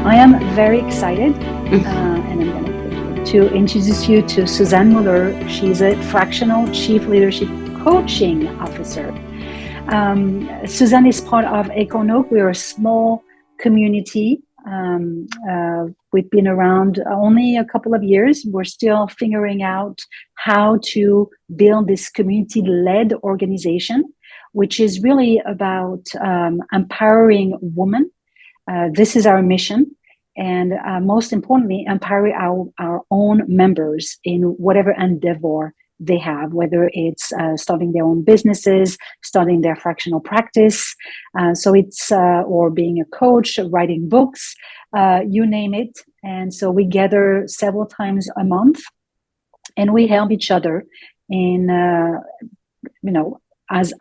I am very excited, and I'm going to introduce you to Suzanne Muller. She's a Fractional Chief Leadership Coaching Officer. Suzanne is part of AcornOak. We are a small community. We've been around only a couple of years. We're still figuring out how to build this community-led organization, which is really about empowering women. This is our mission. And most importantly, empower our own members in whatever endeavor they have, whether it's starting their own businesses, starting their fractional practice, or being a coach, writing books, you name it. And so we gather several times a month, and we help each other in, as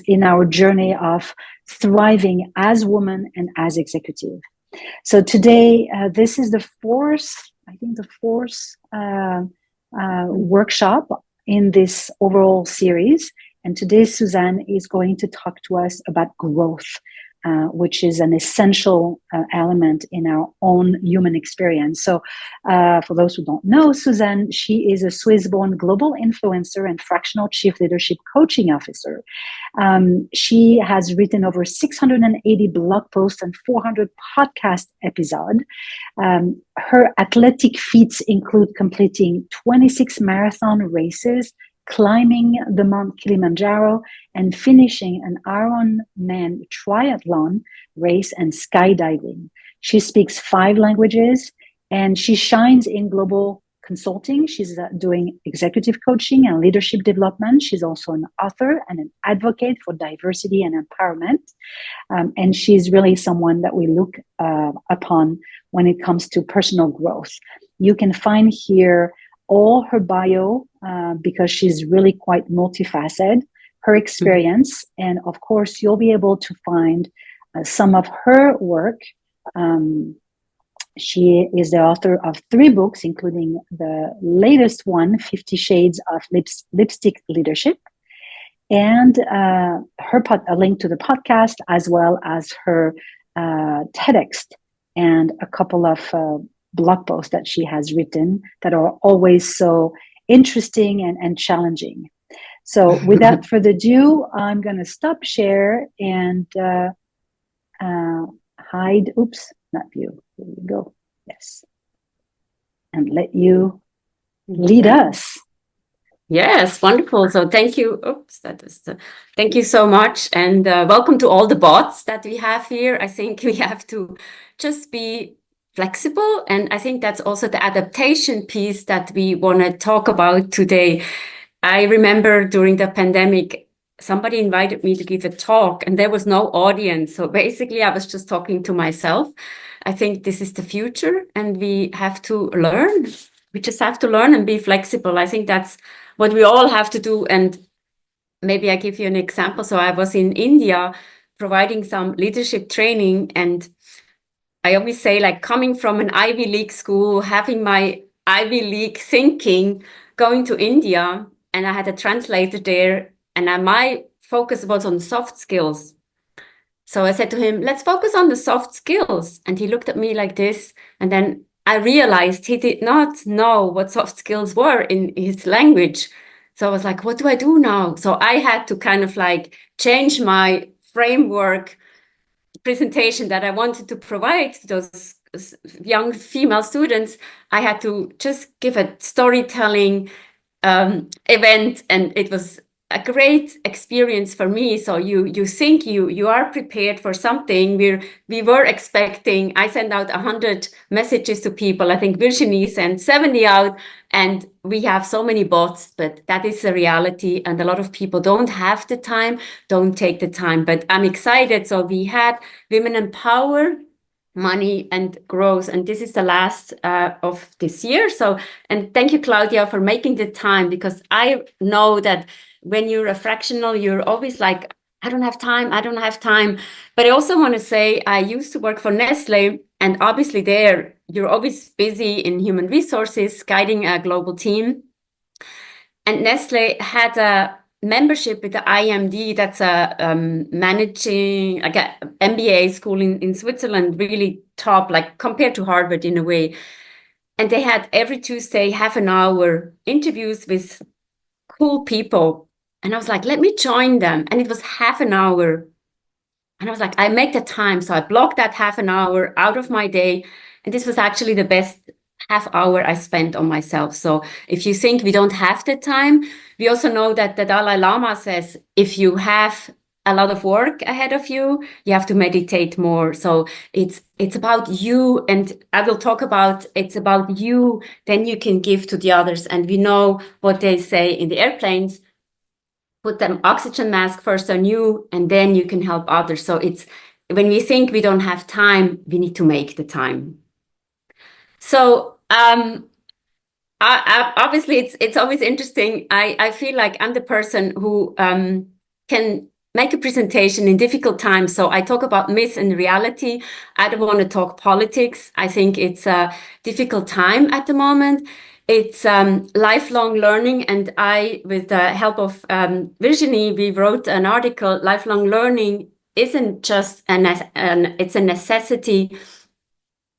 in our journey of thriving as women and as executive. So today, this is the fourth workshop in this overall series. And today, Suzanne is going to talk to us about growth, which is an essential element in our own human experience. So for those who don't know, Suzanne, she is a Swiss-born global influencer and fractional chief leadership coaching officer. She has written over 680 blog posts and 400 podcast episodes. Her athletic feats include completing 26 marathon races, climbing the Mount Kilimanjaro, and finishing an Ironman triathlon race and skydiving. She speaks 5 languages, and she shines in global consulting. She's doing executive coaching and leadership development. She's also an author and an advocate for diversity and empowerment. And she's really someone that we look upon when it comes to personal growth. You can find here all her bio, because she's really quite multifaceted, her experience, and of course, you'll be able to find some of her work. She is the author of 3 books, including the latest one, 50 Shades of Lipstick Leadership, and a link to the podcast, as well as her TEDx and a couple of blog posts that she has written that are always so interesting and challenging. So without further ado, I'm going to stop share and hide. Oops, not view. Here we go. Yes. And let you lead us. Yes, wonderful. So thank you. Thank you so much. And welcome to all the bots that we have here. I think we have to just be flexible. And I think that's also the adaptation piece that we want to talk about today. I remember during the pandemic, somebody invited me to give a talk and there was no audience. So basically, I was just talking to myself. I think this is the future and we have to learn. We just have to learn and be flexible. I think that's what we all have to do. And maybe I give you an example. So I was in India providing some leadership training, and I always say, like, coming from an Ivy League school, having my Ivy League thinking, going to India, and I had a translator there, and my focus was on soft skills. So I said to him, let's focus on the soft skills. And he looked at me like this. And then I realized he did not know what soft skills were in his language. So I was like, what do I do now? So I had to kind of like change my framework presentation that I wanted to provide to those young female students. I had to just give a storytelling event, and it was a great experience for me. So you think you are prepared for something. We were expecting. I sent out 100 messages to people. I think Virginie sent 70 out, and we have so many bots. But that is the reality, and a lot of people don't have the time, don't take the time. But I'm excited. So we had Women Empower, Money and Growth, and this is the last of this year. So, and thank you, Claudia, for making the time, because I know that when you're a fractional, you're always like, I don't have time. But I also want to say, I used to work for Nestle, and obviously there, you're always busy in human resources, guiding a global team. And Nestle had a membership with the IMD, that's a managing, like a MBA school in Switzerland, really top, like compared to Harvard in a way. And they had every Tuesday, half an hour interviews with cool people. And I was like, let me join them. And it was half an hour. And I was like, I make the time. So I blocked that half an hour out of my day. And this was actually the best half hour I spent on myself. So if you think we don't have the time, we also know that the Dalai Lama says, if you have a lot of work ahead of you, you have to meditate more. So it's about you. And I will talk about, it's about you, then you can give to the others. And we know what they say in the airplanes, put the oxygen mask first on you, and then you can help others. So it's when we think we don't have time, we need to make the time. So obviously it's always interesting. I feel like I'm the person who can make a presentation in difficult times. So I talk about myth and reality. I don't want to talk politics. I think it's a difficult time at the moment. It's lifelong learning. And I, with the help of Virginie, we wrote an article, Lifelong Learning isn't just it's a necessity.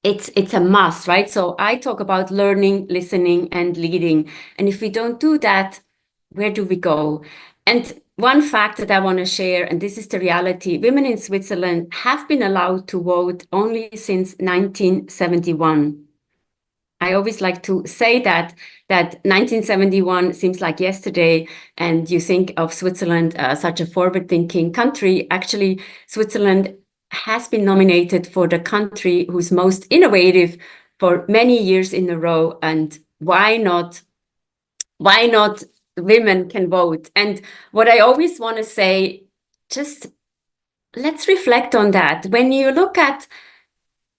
It's a must, right? So I talk about learning, listening, and leading. And if we don't do that, where do we go? And one fact that I want to share, and this is the reality, women in Switzerland have been allowed to vote only since 1971. I always like to say that 1971 seems like yesterday, and you think of Switzerland, such a forward-thinking country. Actually, Switzerland has been nominated for the country who's most innovative for many years in a row. And why not? Why not women can vote? And what I always want to say, just let's reflect on that. When you look at,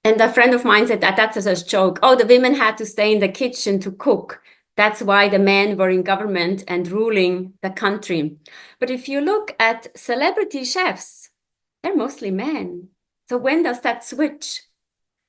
and a friend of mine said that that's a joke. Oh, the women had to stay in the kitchen to cook. That's why the men were in government and ruling the country. But if you look at celebrity chefs, they're mostly men. So when does that switch?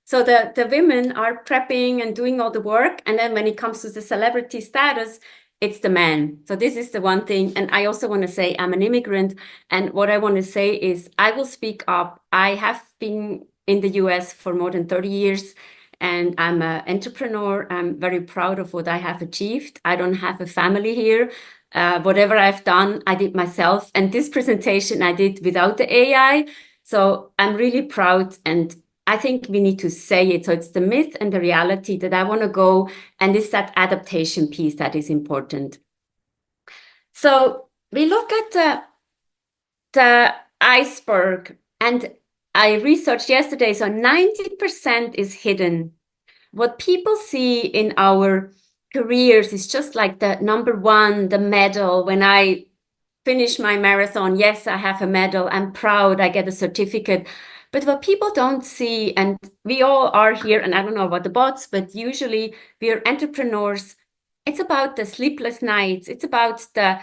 So the women are prepping and doing all the work. And then when it comes to the celebrity status, it's the men. So this is the one thing. And I also want to say I'm an immigrant. And what I want to say is I will speak up. I have been in the US for more than 30 years. And I'm an entrepreneur. I'm very proud of what I have achieved. I don't have a family here. Whatever I've done, I did myself. And this presentation I did without the AI. So I'm really proud, and I think we need to say it. So it's the myth and the reality that I want to go, and it's that adaptation piece that is important. So we look at the iceberg, and I researched yesterday, so 90% is hidden. What people see in our careers is just like the number one, the medal. When I finish my marathon, yes, I have a medal. I'm proud. I get a certificate. But what people don't see, and we all are here, and I don't know about the bots, but usually we are entrepreneurs. It's about the sleepless nights. It's about the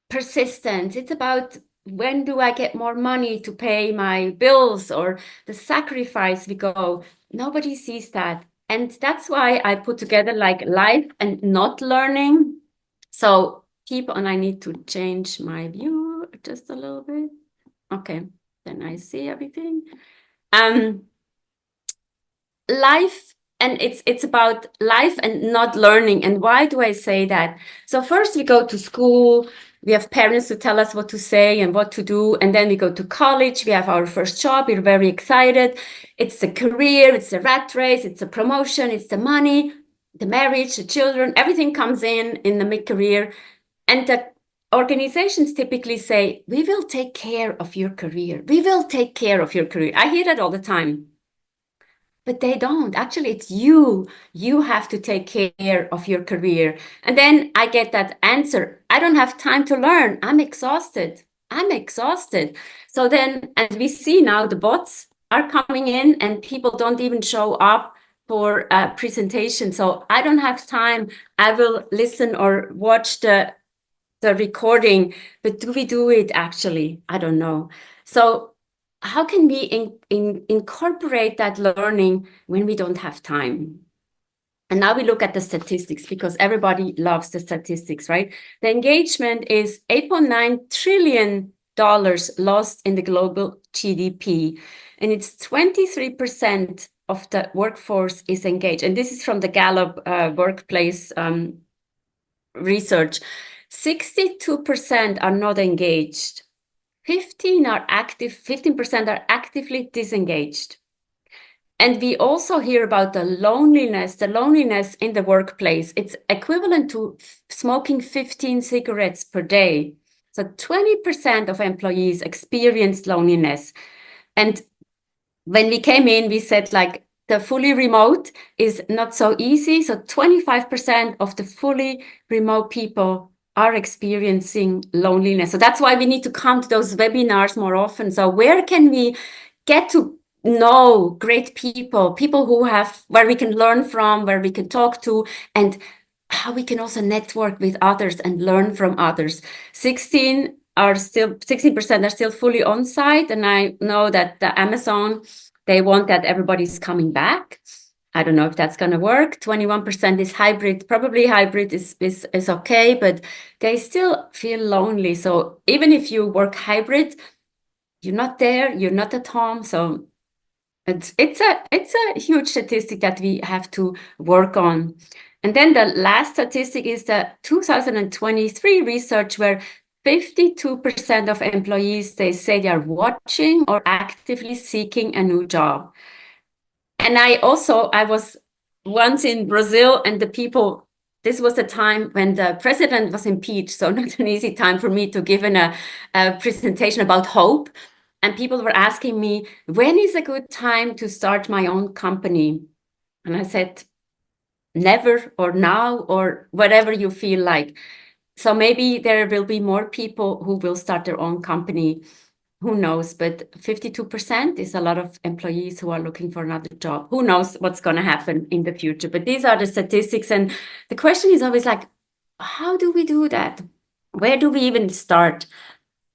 persistence. It's about when do I get more money to pay my bills, or the sacrifice we go. Nobody sees that. And that's why I put together like life and not learning. So people, and I need to change my view just a little bit. Okay, then I see everything. Life, and it's about life and not learning. And why do I say that? So first we go to school, we have parents who tell us what to say and what to do, and then we go to college, we have our first job, we're very excited. It's the career, it's the rat race, it's a promotion, it's the money, the marriage, the children, everything comes in the mid-career. And the organizations typically say, we will take care of your career. We will take care of your career. I hear that all the time. But they don't. Actually, it's you. You have to take care of your career. And then I get that answer. I don't have time to learn. I'm exhausted. I'm exhausted. So then, and we see now the bots are coming in and people don't even show up for a presentation. So I don't have time. I will listen or watch the recording, but do we do it actually? I don't know. So how can we incorporate that learning when we don't have time? And now we look at the statistics because everybody loves the statistics, right? The engagement is $8.9 trillion lost in the global GDP. And it's 23% of the workforce is engaged. And this is from the Gallup workplace research. 62% are not engaged. 15% are actively disengaged. And we also hear about the loneliness in the workplace. It's equivalent to smoking 15 cigarettes per day. So 20% of employees experience loneliness. And when we came in, we said like the fully remote is not so easy. So 25% of the fully remote people are experiencing loneliness. So that's why we need to come to those webinars more often. So where can we get to know great people who have, where we can learn from, where we can talk to, and how we can also network with others and learn from others. 16% are still fully on site. And I know that the Amazon, they want that everybody's coming back. I don't know if that's going to work. 21% is hybrid. Probably hybrid is okay, but they still feel lonely. So even if you work hybrid, you're not there, you're not at home. So it's a huge statistic that we have to work on. And then the last statistic is the 2023 research where 52% of employees, they say they are watching or actively seeking a new job. And I was once in Brazil, and this was the time when the president was impeached. So not an easy time for me to give a presentation about hope. And people were asking me, when is a good time to start my own company? And I said, never, or now, or whatever you feel like. So maybe there will be more people who will start their own company. Who knows? But 52% is a lot of employees who are looking for another job. Who knows what's going to happen in the future? But these are the statistics. And the question is always like, how do we do that? Where do we even start?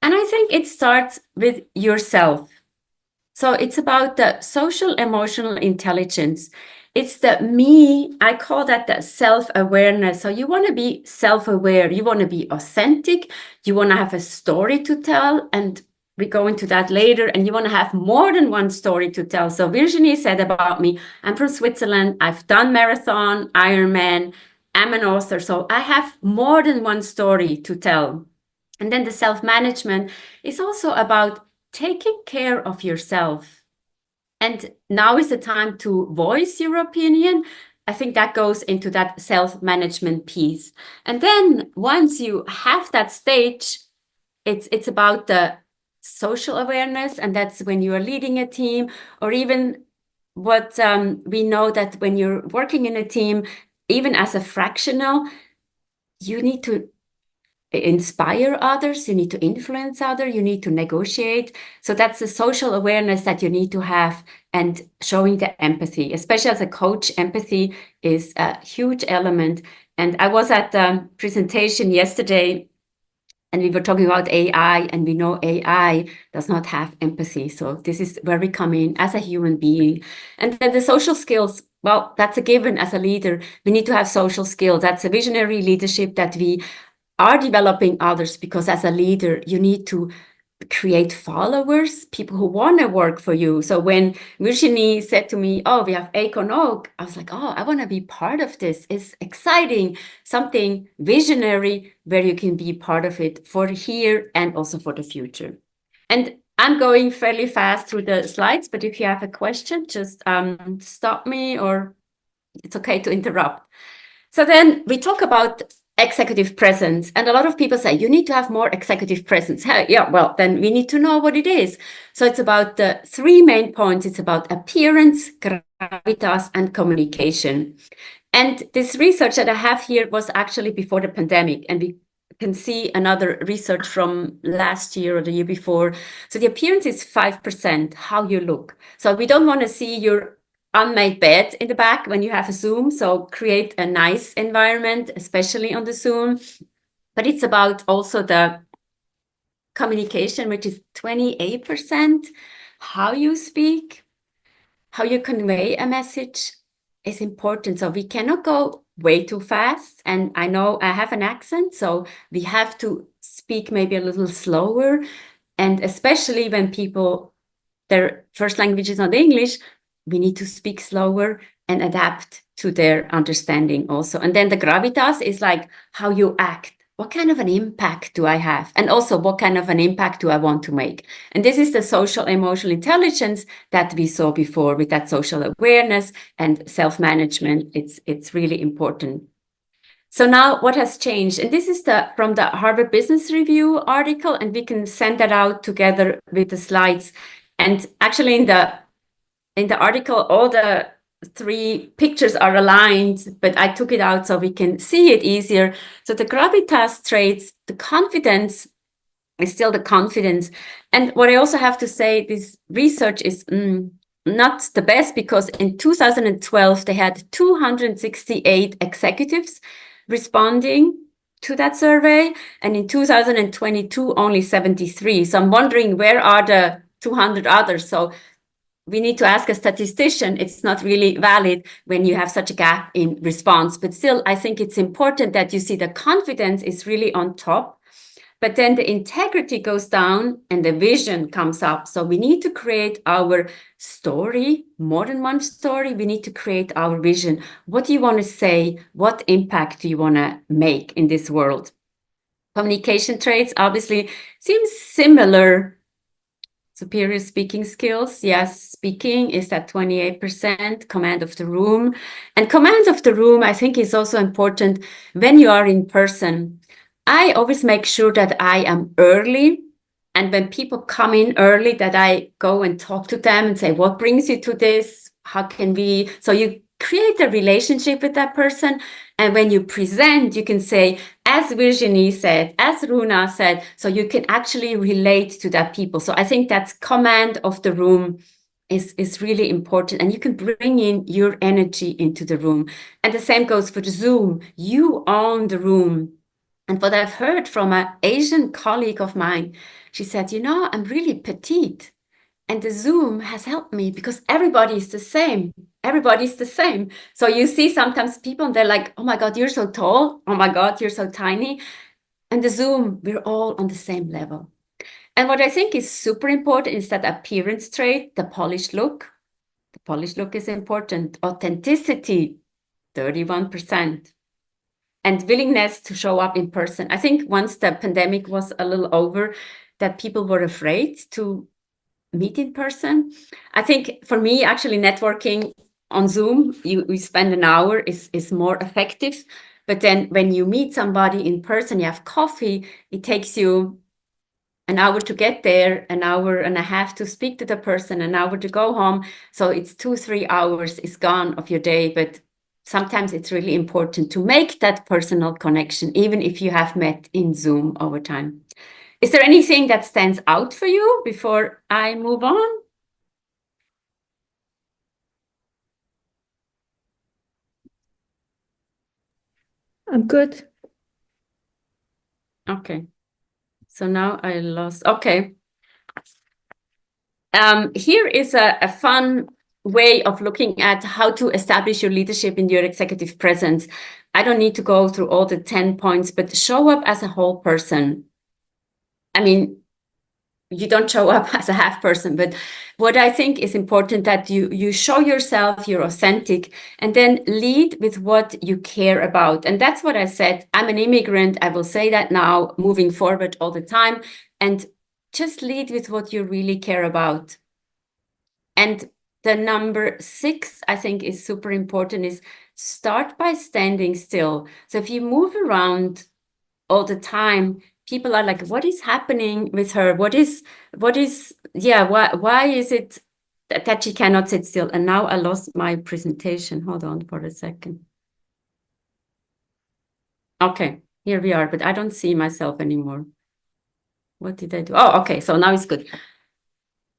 And I think it starts with yourself. So it's about the social emotional intelligence. It's I call that the self-awareness. So you want to be self-aware. You want to be authentic. You want to have a story to tell. And we go into that later. And you want to have more than one story to tell. So Virginie said about me, I'm from Switzerland. I've done marathon, Ironman. I'm an author. So I have more than one story to tell. And then the self-management is also about taking care of yourself. And now is the time to voice your opinion. I think that goes into that self-management piece. And then once you have that stage, it's about the social awareness. And that's when you are leading a team, or even what we know that when you're working in a team, even as a fractional, you need to inspire others, you need to influence others, you need to negotiate. So that's the social awareness that you need to have, and showing the empathy, especially as a coach. Empathy is a huge element. And I was at the presentation yesterday, and we were talking about AI, and we know AI does not have empathy. So this is where we come in as a human being. And then the social skills, well, that's a given as a leader. We need to have social skills. That's a visionary leadership that we are developing others, because as a leader, you need to create followers, people who want to work for you. So when Virginie said to me, oh, we have AcornOak, I was like, oh, I want to be part of this. It's exciting, something visionary where you can be part of it for here and also for the future. And I'm going fairly fast through the slides, but if you have a question, just stop me, or it's okay to interrupt. So then we talk about executive presence. And a lot of people say, you need to have more executive presence. Yeah, well, then we need to know what it is. So it's about the three main points. It's about appearance, gravitas, and communication. And this research that I have here was actually before the pandemic. And we can see another research from last year or the year before. So the appearance is 5%, how you look. So we don't want to see your unmade bed in the back when you have a Zoom. So create a nice environment, especially on the Zoom. But it's about also the communication, which is 28%, how you speak, how you convey a message. is important. So we cannot go way too fast. And I know I have an accent, so we have to speak maybe a little slower. And especially when people, their first language is not English, we need to speak slower and adapt to their understanding also. And then the gravitas is like how you act. What kind of an impact do I have? And also, what kind of an impact do I want to make? And this is the social emotional intelligence that we saw before with that social awareness and self-management. It's really important. So now what has changed? And this is from the Harvard Business Review article, and we can send that out together with the slides. And actually in the article, all the 3 pictures are aligned, but I took it out so we can see it easier. So the gravitas traits, the confidence is still the confidence. And what I also have to say, this research is not the best, because in 2012, they had 268 executives responding to that survey. And in 2022, only 73. So I'm wondering, where are the 200 others? So we need to ask a statistician. It's not really valid when you have such a gap in response. But still, I think it's important that you see the confidence is really on top. But then the integrity goes down and the vision comes up. So we need to create our story, more than one story. We need to create our vision. What do you want to say? What impact do you want to make in this world? Communication traits obviously seems similar. Superior speaking skills. Yes, speaking is at 28%, command of the room. And command of the room, I think, is also important when you are in person. I always make sure that I am early. And when people come in early, that I go and talk to them and say, what brings you to this? How can we? So you create a relationship with that person. And when you present, you can say, as Virginie said, as Runa said, so you can actually relate to that people. So I think that's command of the room is really important. And you can bring in your energy into the room. And the same goes for the Zoom. You own the room. And what I've heard from an Asian colleague of mine, she said, I'm really petite. And the Zoom has helped me because everybody is the same. Everybody's the same. So you see sometimes people and they're like, oh my God, you're so tall. Oh my God, you're so tiny. And the Zoom, we're all on the same level. And what I think is super important is that appearance trait, the polished look. The polished look is important. Authenticity, 31%. And willingness to show up in person. I think once the pandemic was a little over, that people were afraid to meet in person. I think for me, actually, networking on Zoom, you spend an hour is more effective. But then when you meet somebody in person, you have coffee, it takes you an hour to get there, an hour and a half to speak to the person, an hour to go home. So it's 2-3 hours is gone of your day. But sometimes it's really important to make that personal connection, even if you have met in Zoom over time. Is there anything that stands out for you before I move on? I'm good. Okay. So now I lost. Okay. Here is a fun way of looking at how to establish your leadership in your executive presence. I don't need to go through all the 10 points, but show up as a whole person. I mean, you don't show up as a half person, but what I think is important that you show yourself, you're authentic, and then lead with what you care about. And that's what I said. I'm an immigrant. I will say that now, moving forward all the time, and just lead with what you really care about. And the number 6, I think, is super important, is start by standing still. So if you move around all the time, people are like, what is happening with her? Why is it that she cannot sit still? And now I lost my presentation. Hold on for a second. Okay, here we are, but I don't see myself anymore. What did I do? Oh, okay, so now it's good.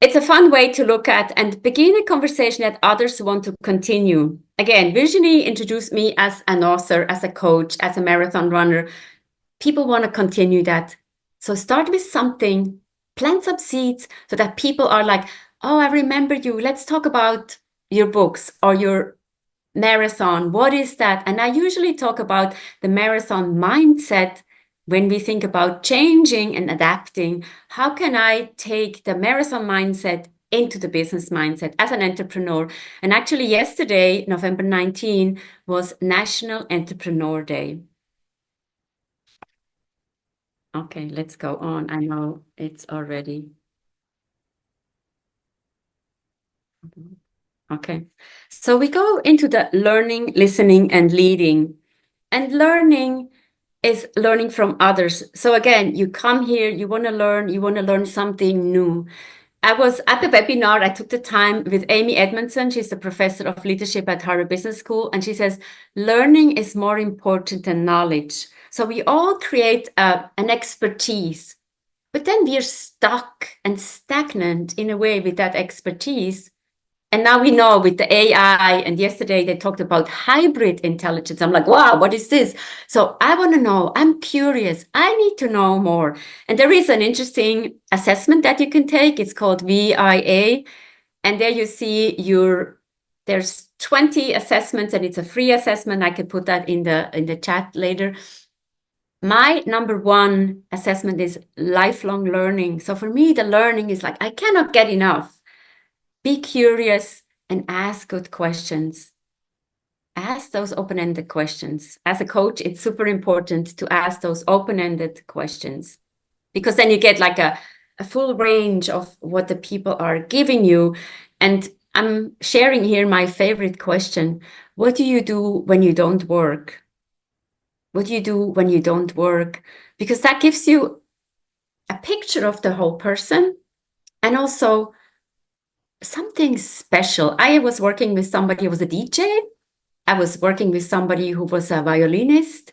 It's a fun way to look at and begin a conversation that others want to continue. Again, Virginie introduced me as an author, as a coach, as a marathon runner. People want to continue that. So start with something, plant some seeds so that people are like, oh, I remember you. Let's talk about your books or your marathon, what is that? And I usually talk about the marathon mindset when we think about changing and adapting. How can I take the marathon mindset into the business mindset as an entrepreneur? And actually yesterday, November 19, was National Entrepreneur Day. Okay, let's go on. I know it's already. Okay, so we go into the learning, listening, and leading. And learning is learning from others. So again, you come here, you want to learn something new. I was at the webinar, I took the time with Amy Edmondson. She's the professor of leadership at Harvard Business School. And she says, learning is more important than knowledge. So we all create an expertise, but then we're stuck and stagnant in a way with that expertise. And now we know with the AI, and yesterday they talked about hybrid intelligence. I'm like, wow, what is this? So I want to know, I'm curious, I need to know more. And there is an interesting assessment that you can take. It's called VIA. And there you see there's 20 assessments, and it's a free assessment. I could put that in the chat later. My number one assessment is lifelong learning. So for me, the learning is like, I cannot get enough. Be curious and ask good questions. Ask those open-ended questions. As a coach, it's super important to ask those open-ended questions, because then you get like a full range of what the people are giving you. And I'm sharing here my favorite question. What do you do when you don't work? What do you do when you don't work? Because that gives you a picture of the whole person, and also something special. I was working with somebody who was a DJ. I was working with somebody who was a violinist.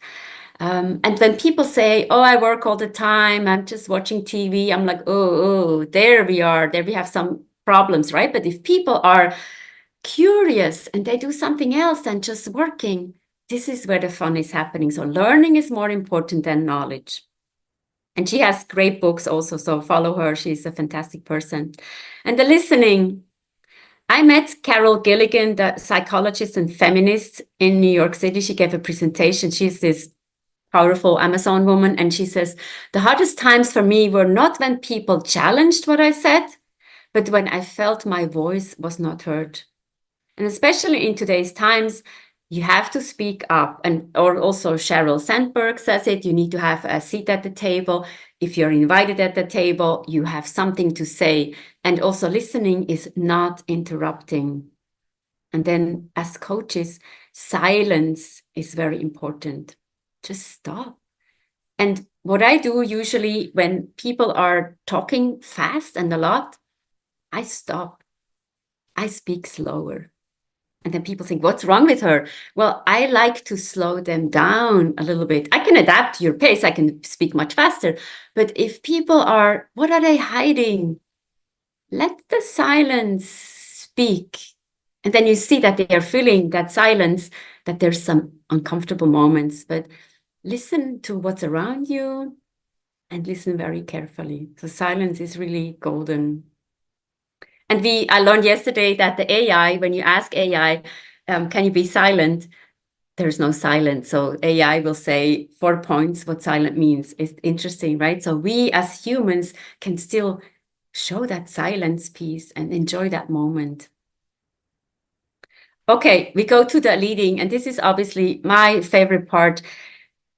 And when people say, oh, I work all the time, I'm just watching TV, I'm like, oh, there we are. There we have some problems, right? But if people are curious and they do something else than just working, this is where the fun is happening. So learning is more important than knowledge. And she has great books also, so follow her. She's a fantastic person. And the listening. I met Carol Gilligan, the psychologist and feminist in New York City. She gave a presentation. She's this powerful Amazon woman. And she says, the hardest times for me were not when people challenged what I said, but when I felt my voice was not heard. And especially in today's times, you have to speak up. Or also Sheryl Sandberg says it, you need to have a seat at the table. If you're invited at the table, you have something to say. And also listening is not interrupting. And then as coaches, silence is very important. Just stop. And what I do usually when people are talking fast and a lot, I stop. I speak slower. And then people think, what's wrong with her? Well, I like to slow them down a little bit. I can adapt to your pace. I can speak much faster. But if people are, what are they hiding? Let the silence speak. And then you see that they are feeling that silence, that there's some uncomfortable moments. But listen to what's around you and listen very carefully. So silence is really golden. And I learned yesterday that the AI, when you ask AI, can you be silent? There's no silence. So AI will say 4 points what silent means. It's interesting, right? So we as humans can still show that silence piece and enjoy that moment. Okay, we go to the leading, and this is obviously my favorite part.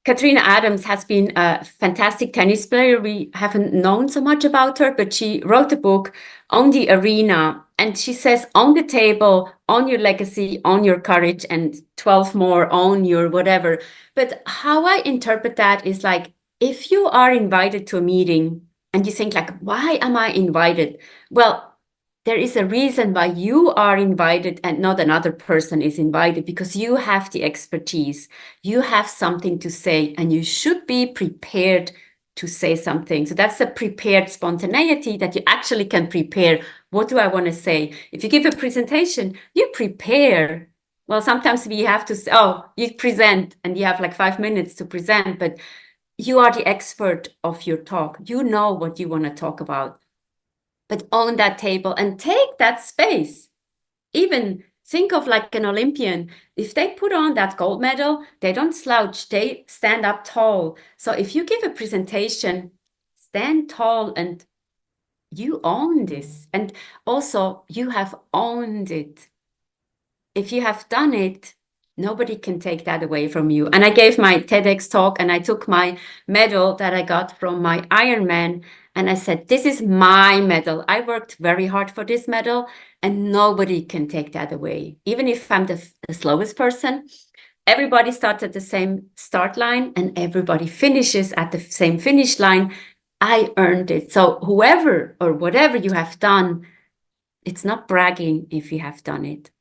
Katrina Adams has been a fantastic tennis player. We haven't known so much about her, but she wrote a book on the arena, and she says on the table, on your legacy, on your courage, and 12 more on your whatever. But how I interpret that is like, if you are invited to a meeting and you think like, why am I invited? Well, there is a reason why you are invited and not another person is invited, because you have the expertise. You have something to say, and you should be prepared to say something. So that's the prepared spontaneity, that you actually can prepare. What do I want to say? If you give a presentation, you prepare. Well, sometimes we have to say, oh, you present and you have like 5 minutes to present, but you are the expert of your talk. You know what you want to talk about. But own that table and take that space. Even Think of like an Olympian. If they put on that gold medal, they don't slouch, they stand up tall. So if you give a presentation, stand tall and you own this. And also, you have owned it. If you have done it, nobody can take that away from you. And I gave my TEDx talk and I took my medal that I got from my Ironman and I said, this is my medal. I worked very hard for this medal and nobody can take that away. Even if I'm the slowest person, everybody starts at the same start line and everybody finishes at the same finish line. I earned it. So whoever or whatever you have done, it's not bragging if you have done it.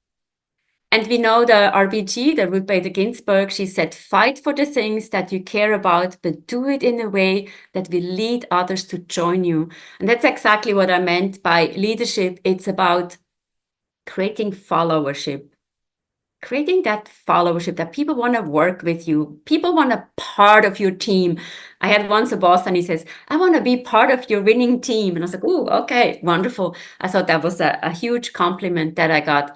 And we know the RBG, the Ruth Bader Ginsburg, she said, fight for the things that you care about, but do it in a way that will lead others to join you. And that's exactly what I meant by leadership. It's about creating followership, creating that followership that people want to work with you. People want a part of your team. I had once a boss and he says, I want to be part of your winning team. And I was like, oh, okay, wonderful. I thought that was a huge compliment that I got.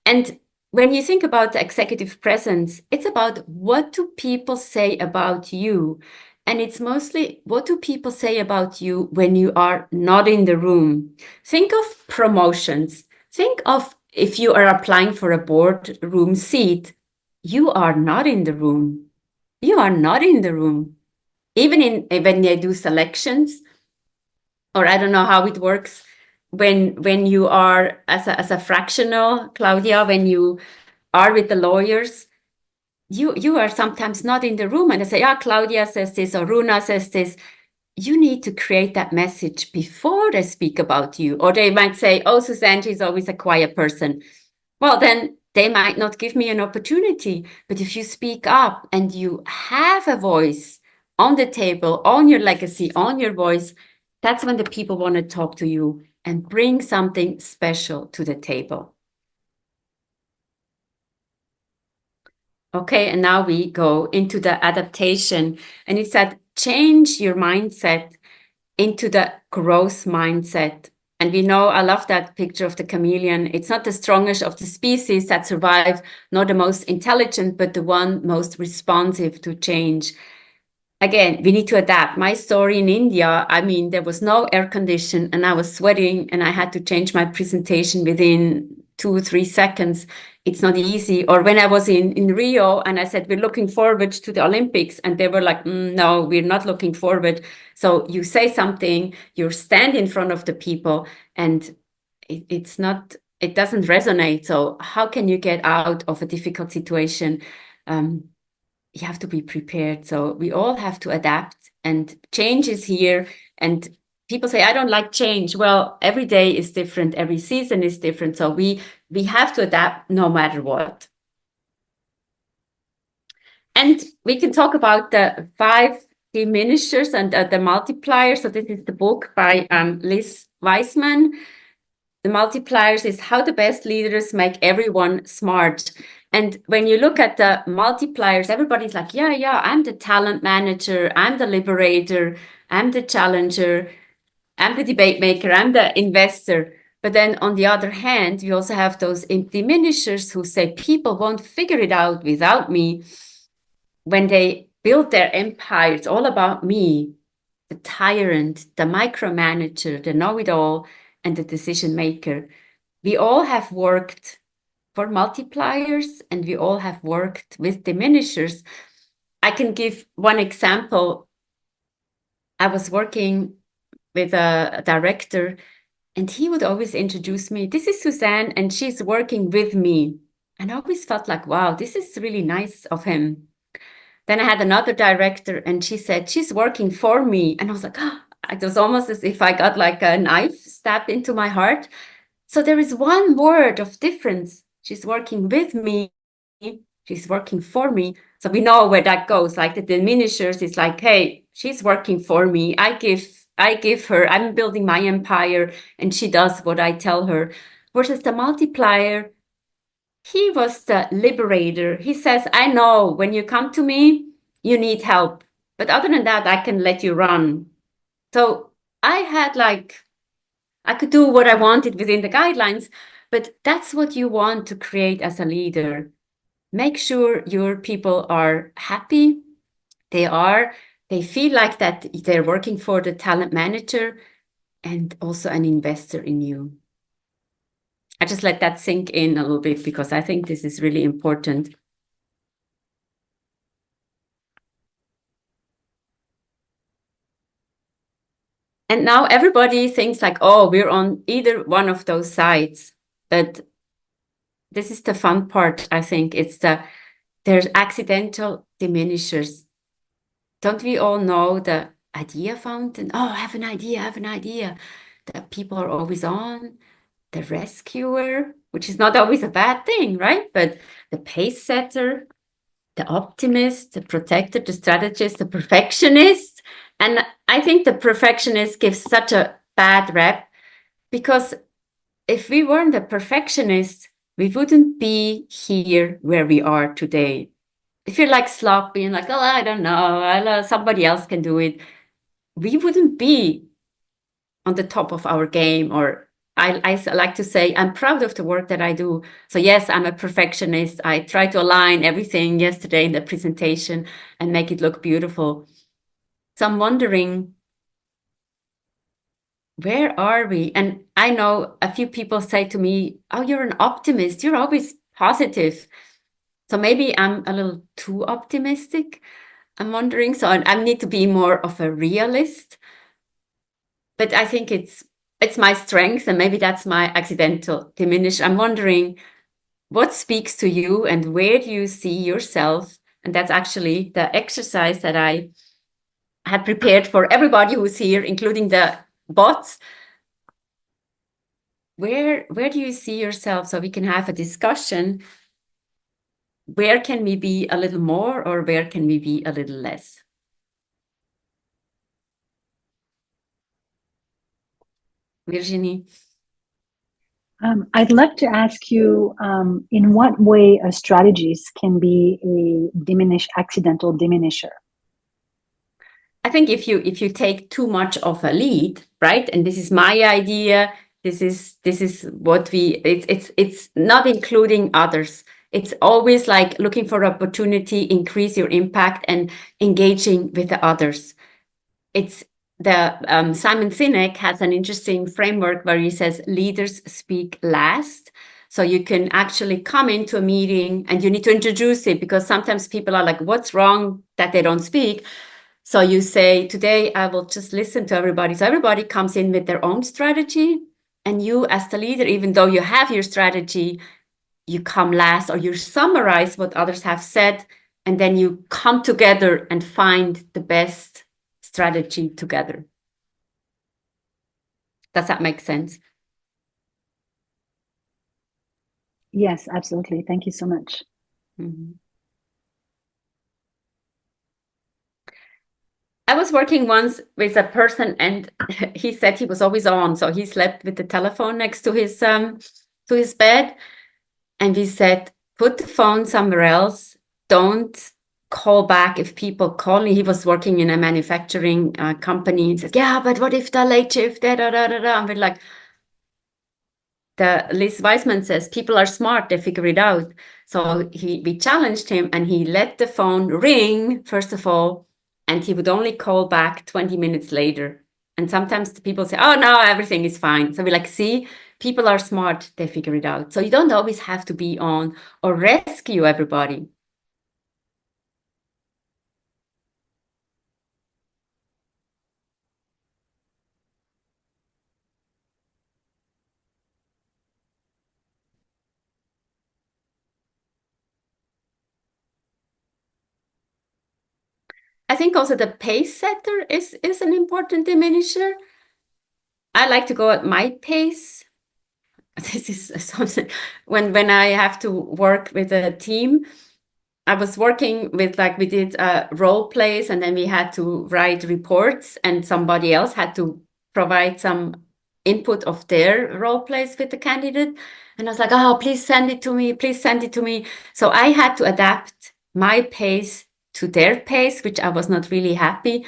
And when you think about the executive presence, it's about what do people say about you? And it's mostly what do people say about you when you are not in the room? Think of promotions. Think of if you are applying for a boardroom seat, you are not in the room. You are not in the room. Even when they do selections, or I don't know how it works, when you are as a fractional, Claudia, when you are with the lawyers, you are sometimes not in the room and they say, Claudia says this or Runa says this. You need to create that message before they speak about you. Or they might say, oh, Suzanne, she's always a quiet person. Well, then they might not give me an opportunity. But if you speak up and you have a voice on the table, on your legacy, on your voice, that's when the people want to talk to you and bring something special to the table. Okay, and now we go into the adaptation. And it said, change your mindset into the growth mindset. And we know, I love that picture of the chameleon. It's not the strongest of the species that survive, not the most intelligent, but the one most responsive to change. Again, we need to adapt. My story in India, I mean, there was no air condition and I was sweating and I had to change my presentation within 2 or 3 seconds. It's not easy. Or when I was in Rio and I said, we're looking forward to the Olympics. And they were like, no, we're not looking forward. So you say something, you stand in front of the people and it doesn't resonate. So how can you get out of a difficult situation? You have to be prepared. So we all have to adapt and change is here. And people say, I don't like change. Well, every day is different. Every season is different. So we have to adapt no matter what. And we can talk about the 5 diminishers and the multipliers. So this is the book by Liz Wiseman. The multipliers is how the best leaders make everyone smart. And when you look at the multipliers, everybody's like, yeah, I'm the talent manager, I'm the liberator, I'm the challenger, I'm the debate maker, I'm the investor. But then on the other hand, we also have those diminishers who say people won't figure it out without me. When they build their empire, it's all about me, the tyrant, the micromanager, the know-it-all, and the decision maker. We all have worked for multipliers and we all have worked with diminishers. I can give one example. I was working with a director and he would always introduce me, this is Suzanne and she's working with me. And I always felt like, wow, this is really nice of him. Then I had another director and she said, she's working for me. And I was like, it was almost as if I got like a knife stabbed into my heart. So there is one word of difference. She's working with me. She's working for me. So we know where that goes. Like the diminishers is like, hey, she's working for me. I give her, I'm building my empire and she does what I tell her. Versus the multiplier, he was the liberator. He says, I know when you come to me, you need help. But other than that, I can let you run. So I could do what I wanted within the guidelines. But that's what you want to create as a leader. Make sure your people are happy. They feel like that they're working for the talent manager and also an investor in you. I just let that sink in a little bit because I think this is really important. And now everybody thinks like, oh, we're on either one of those sides. But this is the fun part, I think. There's accidental diminishers. Don't we all know the idea fountain? Oh, I have an idea, I have an idea. That people are always on. The rescuer, which is not always a bad thing, right? But the pace setter, the optimist, the protector, the strategist, the perfectionist. And I think the perfectionist gives such a bad rep because if we weren't a perfectionist, we wouldn't be here where we are today. If you're like sloppy and like, oh, I don't know, somebody else can do it, we wouldn't be on the top of our game. Or I like to say, I'm proud of the work that I do. So yes, I'm a perfectionist. I try to align everything yesterday in the presentation and make it look beautiful. So I'm wondering, where are we? And I know a few people say to me, oh, you're an optimist. You're always positive. So maybe I'm a little too optimistic. I'm wondering. So I need to be more of a realist. But I think it's my strength, and maybe that's my accidental diminish. I'm wondering what speaks to you and where do you see yourself? And that's actually the exercise that I had prepared for everybody who's here, including the bots. Where do you see yourself so we can have a discussion? Where can we be a little more or where can we be a little less? Virginie? I'd love to ask you in what way strategies can be a accidental diminisher. I think if you take too much of a lead, right? And this is my idea. This is what it's not including others. It's always like looking for opportunity, increase your impact, and engaging with the others. It's the Simon Sinek has an interesting framework where he says leaders speak last. So you can actually come into a meeting and you need to introduce it because sometimes people are like, what's wrong that they don't speak? So you say, today I will just listen to everybody. So everybody comes in with their own strategy. And you as the leader, even though you have your strategy, you come last or you summarize what others have said. And then you come together and find the best strategy together. Does that make sense? Yes, absolutely. Thank you so much. Mm-hmm. I was working once with a person and he said he was always on. So he slept with the telephone next to his bed. And we said, put the phone somewhere else. Don't call back if people call. He was working in a manufacturing company and said, yeah, but what if the late shift, da, da, da, da, da. And we're like, Liz Wiseman says, people are smart, they figure it out. So we challenged him and he let the phone ring, first of all, and he would only call back 20 minutes later. And sometimes the people say, oh, no, everything is fine. So we're like, see, people are smart, they figure it out. So you don't always have to be on or rescue everybody. I think also the pace setter is an important diminisher. I like to go at my pace. This is something when I have to work with a team. I was working with we did role plays and then we had to write reports and somebody else had to provide some input of their role plays with the candidate. And I was like, oh, please send it to me. Please send it to me. So I had to adapt my pace to their pace, which I was not really happy.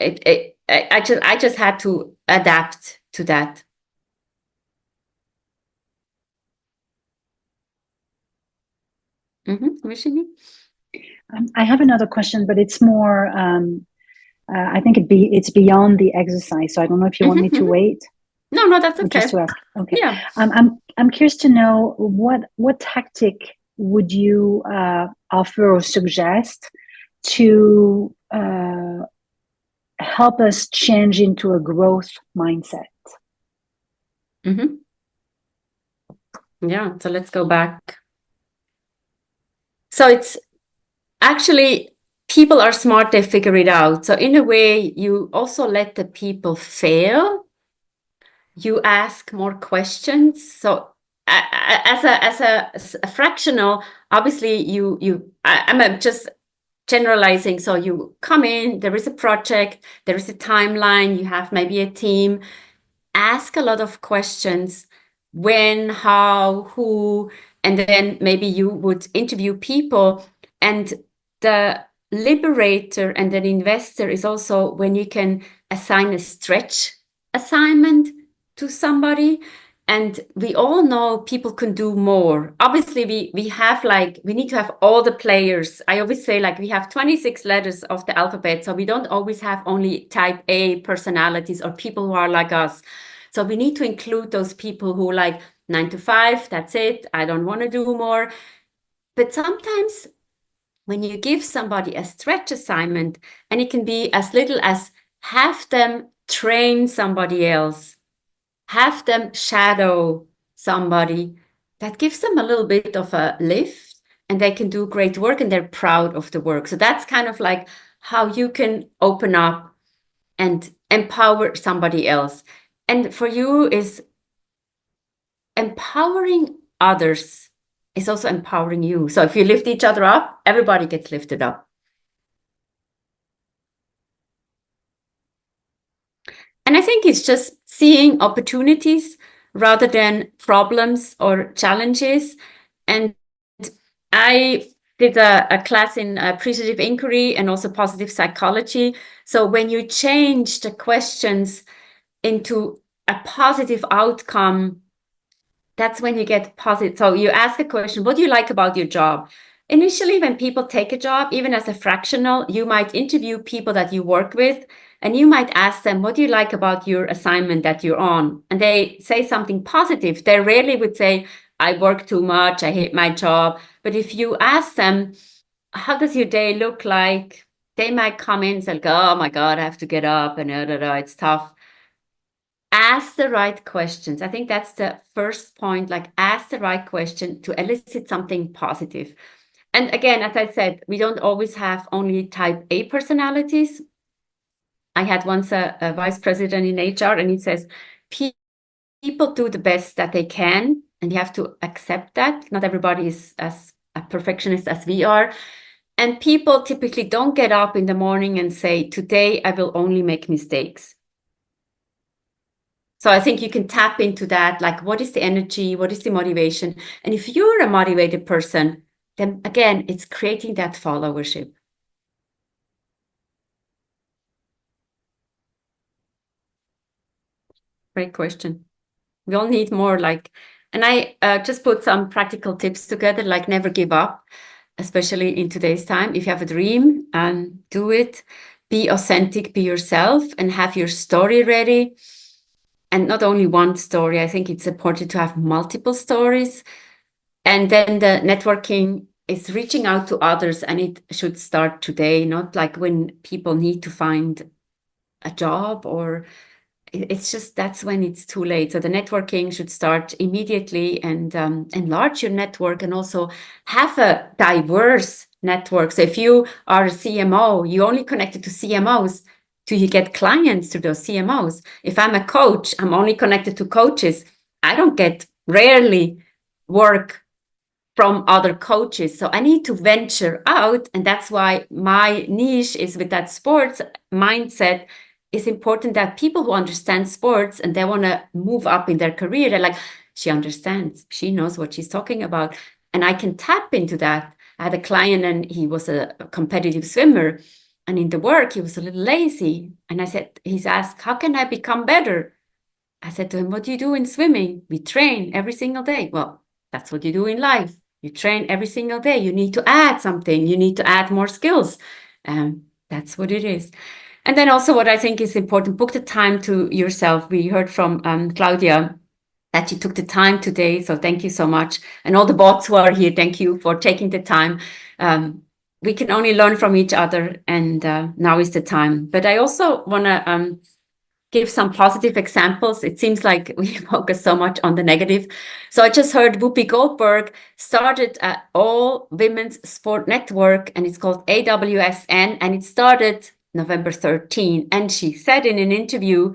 I just had to adapt to that. Virginie? I have another question, but it's more. I think it's beyond the exercise. So I don't know if you want me to wait. No, that's or okay. just to ask. Okay. Yeah. I'm curious to know what tactic would you offer or suggest to help us change into a growth mindset. Yeah, so let's go back. So it's actually, people are smart, they figure it out. So in a way, you also let the people fail. You ask more questions. So as a fractional, obviously I'm just generalizing. So you come in, there is a project, there is a timeline, you have maybe a team. Ask a lot of questions: when, how, who, and then maybe you would interview people. And the liberator and an investor is also when you can assign a stretch assignment to somebody. And we all know people can do more. Obviously, we have we need to have all the players. I always say we have 26 letters of the alphabet. So we don't always have only type A personalities or people who are like us. So we need to include those people who 9 to 5, that's it. I don't want to do more. But sometimes when you give somebody a stretch assignment, and it can be as little as have them train somebody else, have them shadow somebody, that gives them a little bit of a lift, and they can do great work and they're proud of the work. So that's kind of how you can open up and empower somebody else. And for you is empowering others is also empowering you. So if you lift each other up, everybody gets lifted up. And I think it's just seeing opportunities rather than problems or challenges. And I did a class in appreciative inquiry and also positive psychology. So when you change the questions into a positive outcome, that's when you get positive. So you ask a question: what do you like about your job? Initially, when people take a job, even as a fractional, you might interview people that you work with, and you might ask them, what do you like about your assignment that you're on? And they say something positive. They rarely would say, I work too much, I hate my job. But if you ask them, how does your day look like? They might come in and say, oh my God, I have to get up and it's tough. Ask the right questions. I think that's the first point, ask the right question to elicit something positive. And again, as I said, we don't always have only type A personalities. I had once a vice president in HR, and he says, people do the best that they can, and you have to accept that. Not everybody is as a perfectionist as we are. And people typically don't get up in the morning and say, today I will only make mistakes. So I think you can tap into that, what is the energy? What is the motivation? And if you're a motivated person, then again, it's creating that followership. Great question. We all need more and I just put some practical tips together, never give up, especially in today's time. If you have a dream, do it. Be authentic, be yourself, and have your story ready. And not only one story. I think it's important to have multiple stories. And then the networking is reaching out to others, and it should start today, not when people need to find a job, or it's just that's when it's too late. So the networking should start immediately, and enlarge your network, and also have a diverse network. So if you are a CMO, you only connected to CMOs. Do you get clients to those CMOs? If I'm a coach, I'm only connected to coaches. I don't get rarely work from other coaches. So I need to venture out. And that's why my niche is with that sports mindset. It's important that people who understand sports and they want to move up in their career, they're she understands, she knows what she's talking about. And I can tap into that. I had a client, and he was a competitive swimmer. And in the work, he was a little lazy. And he's asked, how can I become better? I said to him, what do you do in swimming? We train every single day. Well, that's what you do in life. You train every single day. You need to add something. You need to add more skills. That's what it is. And then also what I think is important, book the time to yourself. We heard from Claudia that you took the time today. So thank you so much. And all the bots who are here, thank you for taking the time. We can only learn from each other, and now is the time. But I also want to give some positive examples. It seems like we focus so much on the negative. So I just heard Whoopi Goldberg started an all women's sport network, and it's called AWSN, and it started November 13. And she said in an interview,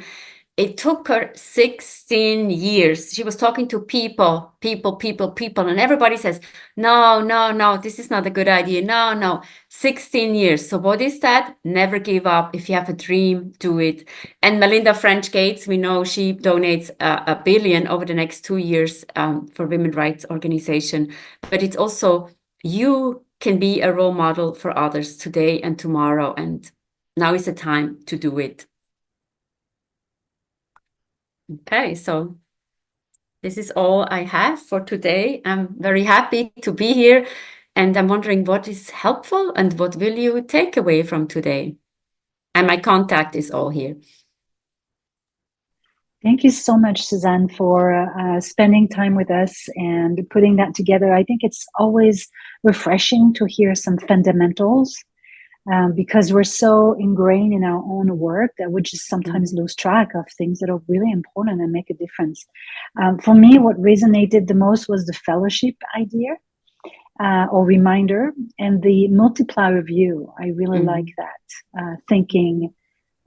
it took her 16 years. She was talking to people, and everybody says, no, this is not a good idea. No, 16 years. So what is that? Never give up. If you have a dream, do it. And Melinda French Gates, we know she donates $1 billion over the next 2 years for women's rights organization. But it's also, you can be a role model for others today and tomorrow. And now is the time to do it. Okay, so this is all I have for today. I'm very happy to be here, and I'm wondering what is helpful and what will you take away from today? And my contact is all here. Thank you so much, Suzanne, for spending time with us and putting that together. I think it's always refreshing to hear some fundamentals because we're so ingrained in our own work that we just sometimes lose track of things that are really important and make a difference. For me, what resonated the most was the fellowship idea or reminder, and the multiplier view. I really like that, thinking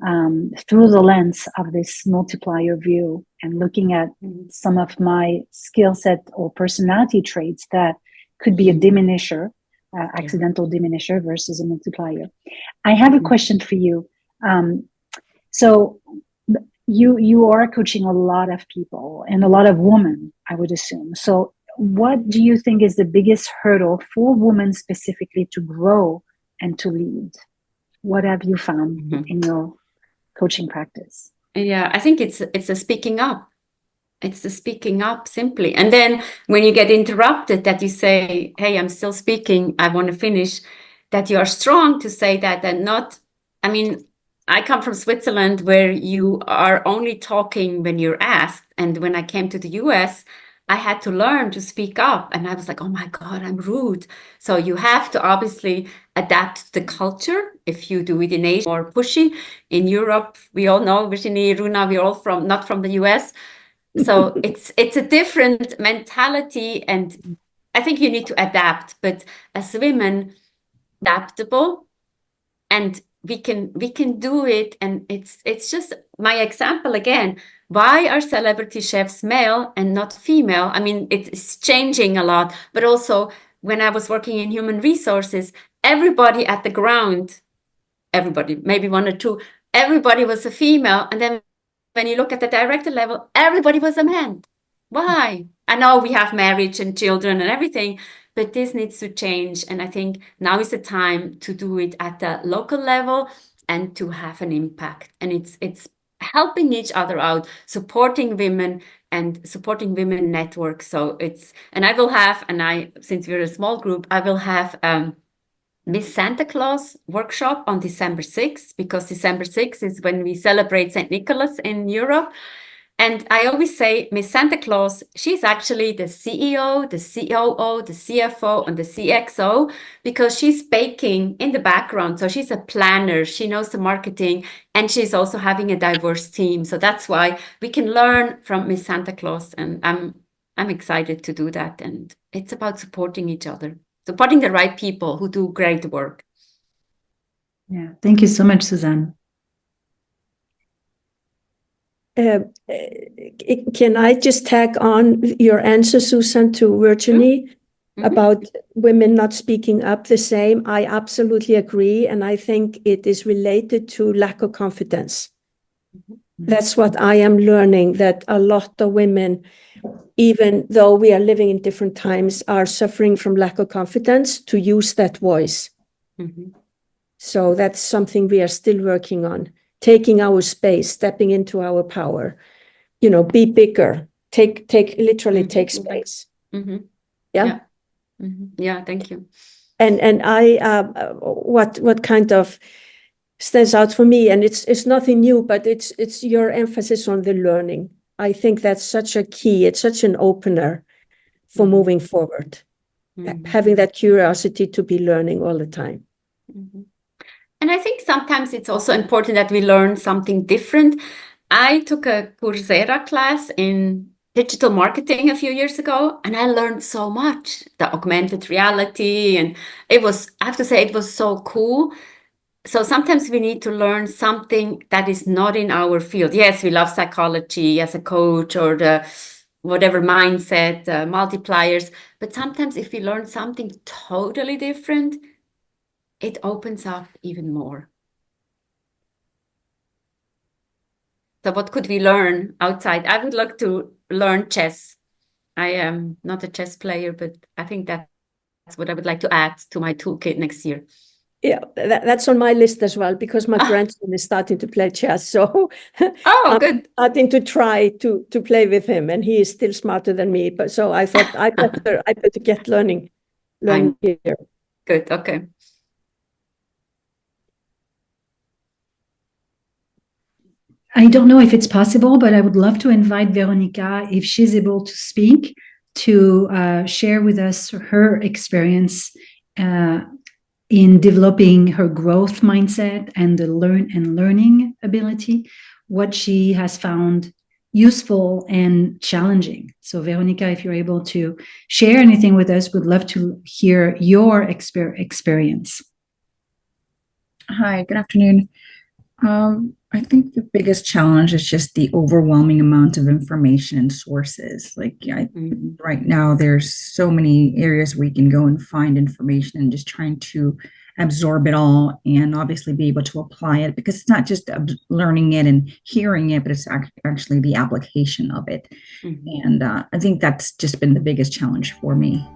through the lens of this multiplier view and looking at some of my skill set or personality traits that could be a diminisher, accidental diminisher versus a multiplier. I have a question for you. So you are coaching a lot of people and a lot of women, I would assume. So what do you think is the biggest hurdle for women specifically to grow and to lead? What have you found in your coaching practice? Yeah, I think it's a speaking up. It's the speaking up simply. And then when you get interrupted, that you say, hey, I'm still speaking, I want to finish, that you are strong to say that and not, I mean, I come from Switzerland where you are only talking when you're asked. And when I came to the US, I had to learn to speak up. And I was like, oh my God, I'm rude. So you have to obviously adapt the culture. If you do it in Asia or pushy, in Europe, we all know, Virginie, Runa, we're all not from the US. So it's a different mentality, and I think you need to adapt. But as women, adaptable, and we can do it. And it's just my example again. Why are celebrity chefs male and not female? I mean, it's changing a lot. But also, when I was working in human resources, everybody at the ground, everybody, maybe one or two, everybody was a female, and then when you look at the director level, everybody was a man. Why? I know we have marriage and children and everything, but this needs to change. And I think now is the time to do it at the local level and to have an impact. And it's helping each other out, supporting women and supporting women networks. So and I will have, since we're a small group, I will have Miss Santa Claus workshop on December 6th, because December 6th is when we celebrate St. Nicholas in Europe. And I always say Miss Santa Claus, she's actually the CEO, the COO, the CFO, and the CXO, because she's baking in the background. So she's a planner, she knows the marketing, and she's also having a diverse team. So that's why we can learn from Miss Santa Claus. And I'm excited to do that. And it's about supporting each other. Supporting the right people who do great work. Yeah, thank you so much, Suzanne. Can I just tag on your answer, Susan, to Virginie about women not speaking up the same? I absolutely agree. And I think it is related to lack of confidence. That's what I am learning, that a lot of women, even though we are living in different times, are suffering from lack of confidence to use that voice. So that's something we are still working on, taking our space, stepping into our power, be bigger, literally take space. Yeah. Yeah, thank you. And I, what kind of stands out for me, and it's nothing new, but it's your emphasis on the learning. I think that's such a key. It's such an opener for moving forward. Having that curiosity to be learning all the time. And I think sometimes it's also important that we learn something different. I took a Coursera class in digital marketing a few years ago, and I learned so much, the augmented reality, and I have to say, it was so cool. So sometimes we need to learn something that is not in our field. Yes, we love psychology as a coach or the whatever mindset, multipliers. But sometimes if we learn something totally different, it opens up even more. So what could we learn outside? I would like to learn chess. I am not a chess player, but I think that's what I would like to add to my toolkit next year. Yeah, that's on my list as well, because my grandson is starting to play chess. So I'm good. starting to try to play with him, and he is still smarter than me. But so I thought I better get learning here. Good. Okay. I don't know if it's possible, but I would love to invite Veronica, if she's able to speak, to share with us her experience in developing her growth mindset and the learning ability, what she has found useful and challenging. So Veronica, if you're able to share anything with us, we'd love to hear your experience. Hi, good afternoon. I think the biggest challenge is just the overwhelming amount of information and sources. Right now, there's so many areas where you can go and find information, and just trying to absorb it all and obviously be able to apply it, because it's not just learning it and hearing it, but it's actually the application of it. And I think that's just been the biggest challenge for me.